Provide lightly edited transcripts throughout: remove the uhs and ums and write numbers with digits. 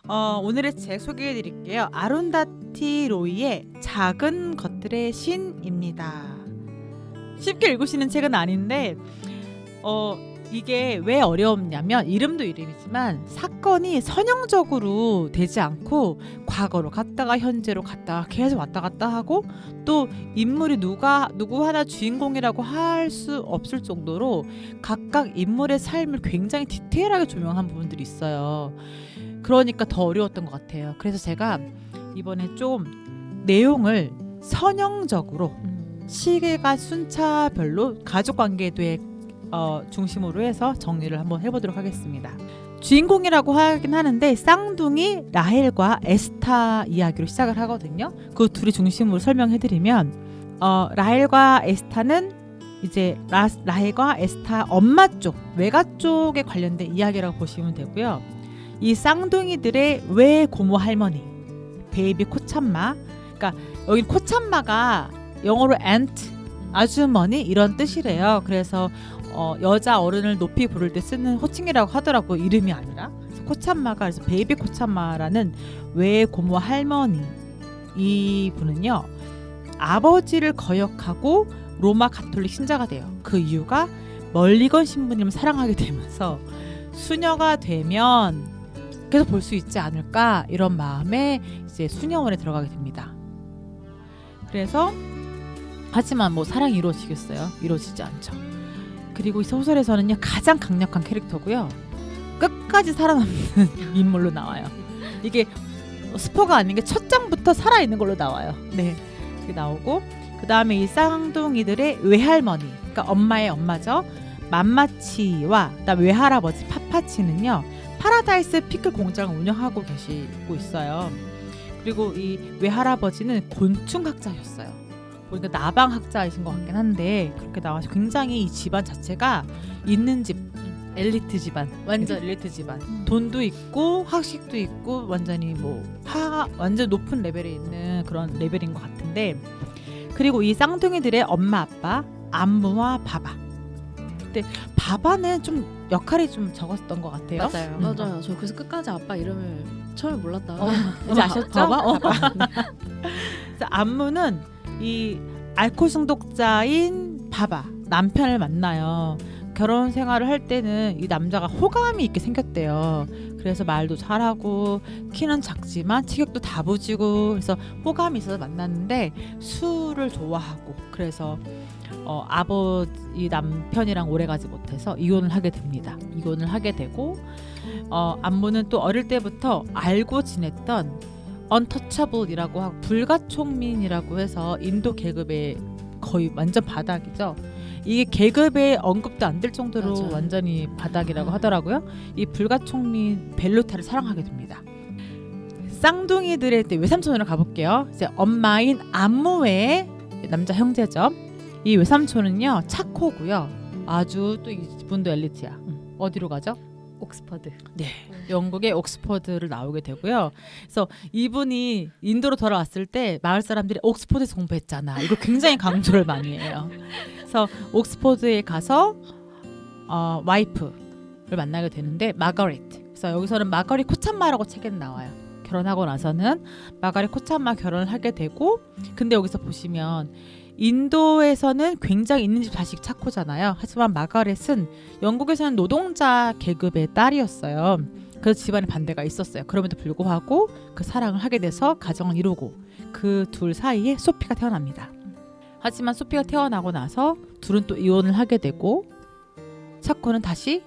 오늘의 책 소개해 드릴게요. 아룬다티 로이의 작은 것들의 신입니다. 쉽게 읽을 수 있는 책은 아닌데 이게 왜 어려웠냐면 이름도 이름이지만 사건이 선형적으로 되지 않고 과거로 갔다가 현재로 갔다가 계속 왔다 갔다 하고 또 인물이 누구 하나 주인공이라고 할 수 없을 정도로 각각 인물의 삶을 굉장히 디테일하게 조명한 부분들이 있어요. 그러니까 더 어려웠던 것 같아요. 그래서 제가 이번에 좀 내용을 선형적으로 시계가 순차별로 가족관계에 중심으로 해서 정리를 한번 해보도록 하겠습니다. 주인공이라고 하긴 하는데 쌍둥이 라헬과 에스타 이야기로 시작을 하거든요. 그 둘이 중심으로 설명해드리면 라헬과 에스타는 이제 라헬과 에스타 엄마 쪽 외가 쪽에 관련된 이야기라고 보시면 되고요. 이 쌍둥이들의 외고모 할머니 베이비 코참마, 그러니까 여기 코참마가 영어로 aunt 아주머니 이런 뜻이래요. 그래서 여자 어른을 높이 부를 때 쓰는 호칭이라고 하더라고요. 이름이 아니라. 그래서 코참마가 그래서 베이비 코참마라는 외고모 할머니, 이 분은요 아버지를 거역하고 로마 가톨릭 신자가 돼요. 그 이유가 멀리건 신부님을 사랑하게 되면서 수녀가 되면 계속 볼 수 있지 않을까 이런 마음에 이제 수녀원에 들어가게 됩니다. 그래서 하지만 뭐 사랑이 이루어지겠어요? 이루어지지 않죠. 그리고 이 소설에서는요 가장 강력한 캐릭터고요. 끝까지 살아남는 인물로 나와요. 이게 스포가 아닌 게 첫 장부터 살아있는 걸로 나와요. 네, 이렇게 나오고 그 다음에 이 쌍둥이들의 외할머니, 그러니까 엄마의 엄마죠. 맘마치와 그다음 외할아버지 파파치는요 파라다이스 피클 공장을 운영하고 계시고 있어요. 그리고 이 외할아버지는 곤충학자였어요. 보니까 나방학자이신 것 같긴 한데 그렇게 나와서 굉장히 이 집안 자체가 있는 집, 엘리트 집안, 완전 엘리트 집안. 돈도 있고 학식도 있고 완전히 완전 높은 레벨에 있는 그런 레벨인 것 같은데, 그리고 이 쌍둥이들의 엄마 아빠 안무와 바바. 근데 바바는 좀 역할이 좀 적었던 것 같아요. 맞아요. 맞아요. 저 그래서 끝까지 아빠 이름을 처음에 몰랐다가 이제 아셨죠? 바바? 그래서 안무는 이 알코올 중독자인 바바 남편을 만나요. 결혼 생활을 할 때는 이 남자가 호감이 있게 생겼대요. 그래서 말도 잘하고 키는 작지만 체격도 다부지고 그래서 호감이 있어서 만났는데 술을 좋아하고 그래서 아버지 남편이랑 오래가지 못해서 이혼을 하게 됩니다. 이혼을 하게 되고 안무는 또 어릴 때부터 알고 지냈던 untouchable이라고 하고 불가촉민이라고 해서 인도 계급의 거의 완전 바닥이죠. 이게 계급에 언급도 안 될 정도로 맞아요. 완전히 바닥이라고 하더라고요. 이 불가촉민 벨로타를 사랑하게 됩니다. 쌍둥이들의 외삼촌으로 가볼게요. 이제 엄마인 안무의 남자 형제죠. 이 외삼촌은요 차코고요. 아주 또 이분도 엘리트야. 어디로 가죠? 옥스퍼드. 네, 영국의 옥스퍼드를 나오게 되고요. 그래서 이분이 인도로 돌아왔을 때 마을 사람들이 옥스퍼드에서 공부했잖아. 이거 굉장히 강조를 많이 해요. 그래서 옥스퍼드에 가서 와이프를 만나게 되는데 마거릿. 그래서 여기서는 마거릿 코참마라고 책에는 나와요. 결혼하고 나서는 마거릿 코참마 결혼을 하게 되고, 근데 여기서 보시면 인도에서는 굉장히 있는 집 자식 차코잖아요. 하지만 마가렛은 영국에서는 노동자 계급의 딸이었어요. 그래서 집안에 반대가 있었어요. 그럼에도 불구하고 그 사랑을 하게 돼서 가정을 이루고 그 둘 사이에 소피가 태어납니다. 하지만 소피가 태어나고 나서 둘은 또 이혼을 하게 되고 차코는 다시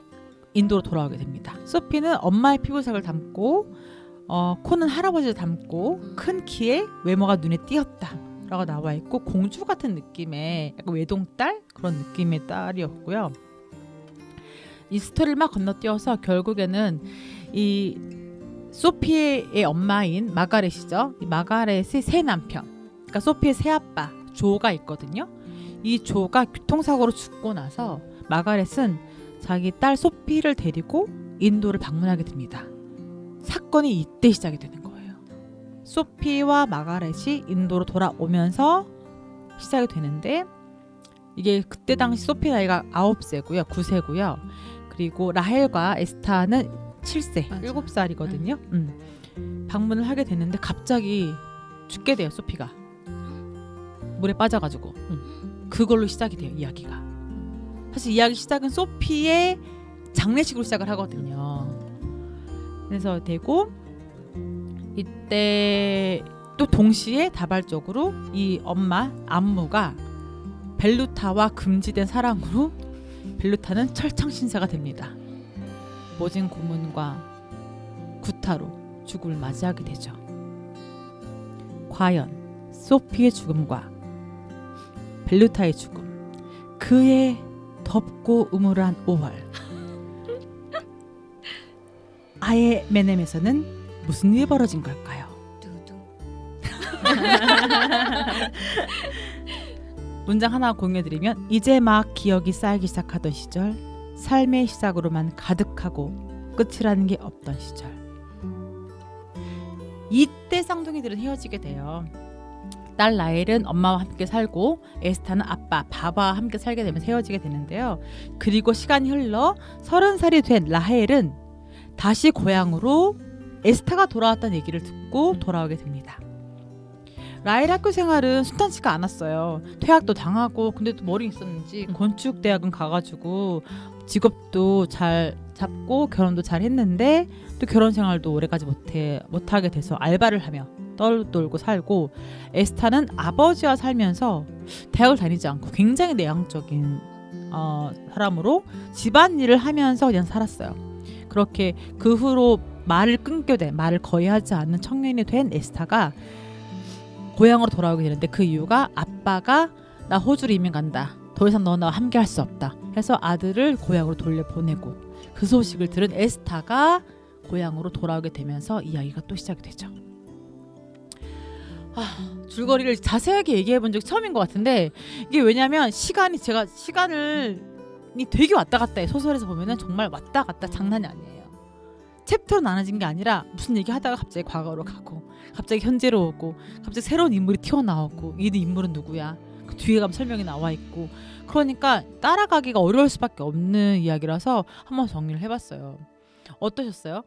인도로 돌아오게 됩니다. 소피는 엄마의 피부색을 닮고 코는 할아버지를 닮고 큰 키에 외모가 눈에 띄었다 라고 나와 있고 공주 같은 느낌의 약간 외동딸 그런 느낌의 딸이었고요. 이 스토리를 막 건너뛰어서 결국에는 이 소피의 엄마인 마가렛이죠. 이 마가렛의 새 남편, 그러니까 소피의 새 아빠 조가 있거든요. 이 조가 교통사고로 죽고 나서 마가렛은 자기 딸 소피를 데리고 인도를 방문하게 됩니다. 사건이 이때 시작이 되는 거예요. 소피와 마가렛이 인도로 돌아오면서 시작이 되는데 이게 그때 당시 소피 나이가 9세고요. 9세고요. 그리고 라헬과 에스타는 7세, 맞아. 7살이거든요. 방문을 하게 됐는데 갑자기 죽게 돼요. 소피가 물에 빠져가지고 그걸로 시작이 돼요. 이야기가. 사실 이야기 시작은 소피의 장례식으로 시작을 하거든요. 그래서 되고 이때 또 동시에 다발적으로 이 엄마 안무가 벨루타와 금지된 사랑으로 벨루타는 철창신사가 됩니다. 모진 고문과 구타로 죽음을 맞이하게 되죠. 과연 소피의 죽음과 벨루타의 죽음, 그의 덥고 음울한 5월, 아예 메넴에서는 무슨 일이 벌어진 걸까요? 두두. 문장 하나 공유해드리면, 이제 막 기억이 쌓이기 시작하던 시절, 삶의 시작으로만 가득하고 끝이라는 게 없던 시절. 이때 쌍둥이들은 헤어지게 돼요. 딸 라헬은 엄마와 함께 살고 에스타는 아빠 바바와 함께 살게 되면서 헤어지게 되는데요. 그리고 시간이 흘러 30살이 된 라헬은 다시 고향으로 에스타가 돌아왔다는 얘기를 듣고 돌아오게 됩니다. 라헬 학교 생활은 순탄치가 않았어요. 퇴학도 당하고, 근데 또 머리 있었는지 건축대학은 가가지고 직업도 잘 잡고 결혼도 잘 했는데, 또 결혼 생활도 오래가지 못하게 돼서 알바를 하며 떨돌고 살고, 에스타는 아버지와 살면서 대학을 다니지 않고 굉장히 내향적인 사람으로 집안일을 하면서 그냥 살았어요. 그렇게 그 후로 말을 끊게 된, 말을 거의 하지 않는 청년이 된 에스타가 고향으로 돌아오게 되는데, 그 이유가 아빠가 나 호주로 이민 간다, 더 이상 너 나와 함께 할 수 없다 해서 아들을 고향으로 돌려보내고, 그 소식을 들은 에스타가 고향으로 돌아오게 되면서 이야기가 또 시작이 되죠. 줄거리를 자세하게 얘기해 본 적이 처음인 것 같은데, 이게 왜냐면 제가 시간이 되게 왔다 갔다 해. 소설에서 보면은 정말 왔다 갔다 장난이 아니에요. 챕터로 나눠진 게 아니라 무슨 얘기 하다가 갑자기 과거로 가고, 갑자기 현재로 오고, 갑자기 새로운 인물이 튀어나오고, 이 인물은 누구야, 그 뒤에 가면 설명이 나와 있고, 그러니까 따라가기가 어려울 수밖에 없는 이야기라서 한번 정리를 해봤어요. 어떠셨어요?